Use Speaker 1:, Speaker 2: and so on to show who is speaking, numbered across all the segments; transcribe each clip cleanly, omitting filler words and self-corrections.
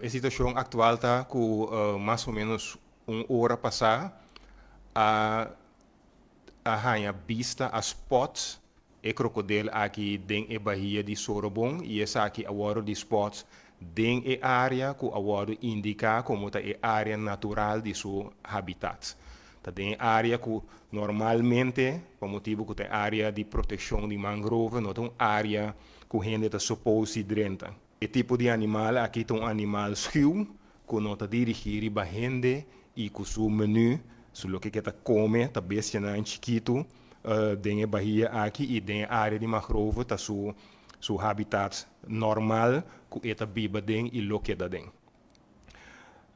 Speaker 1: A situação atual está com mais ou menos uma hora passada a rainha vista as spots e crocodilo aqui dentro da Bahia de Sorobong e essa aqui agora de spots dentro da área que agora indica como está a área natural de seu habitat. Tá dentro área que normalmente, por motivo que tem área de proteção de mangrove, não tem área que a gente está suposto se drenta. E tipo de animal, aqui tem um animal schuw, que não está dirigido para a gente e com seu menu, sobre o que está come, está bestia em chiquito, dentro da Bahia aqui e dentro da área de mangrove, está seu habitat normal, que está viva dentro e lo que está dentro.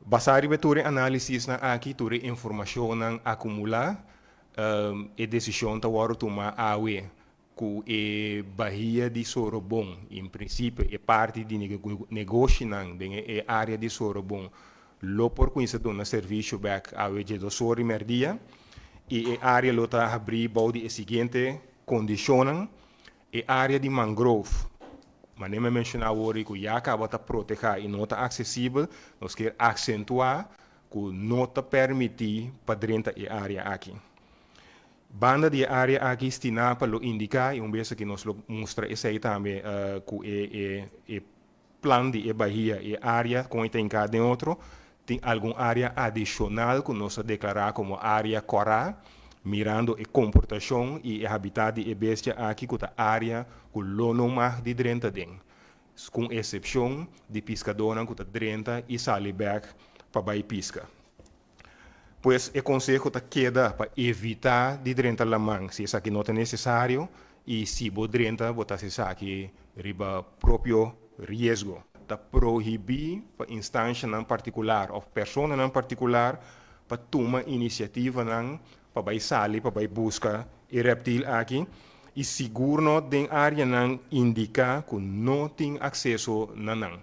Speaker 1: Basari beture analisis na aqui ture informação nang acumular e decisão ta waru tuma awe ku e Bahia de Sorobong em princípio é parte de negócio nang den e área de Sorobong lo por conhecer dona serviço back awe de do sori merdia e área lo ta abrir body e seguinte condicionam e área de mangrove. Mas nem me mencionar agora que já acaba de proteger e não está acessível, nós queremos acentuar que não está permitido para dentro da área aqui. Banda de área aqui destinada para indicar, e vez que nós mostra esse aí também, que é plano de Bahia e área com tem cada outro, tem alguma área adicional que nós declarar como área coral, mirando a comportação e a habitat de bestia aqui que a área que não mais de drenta den, com exceção de pescadores que está drenta e sale back para pesca. Pois o conselho está queda para evitar de drenta la mão, se isso aqui não é necessário e se você drenta, você se aqui riba próprio risco. Está proibir para instância em particular ou pessoa em particular para tomar iniciativa para sair, para buscar o reptil aqui e seguro dentro área não indica que não tem acesso a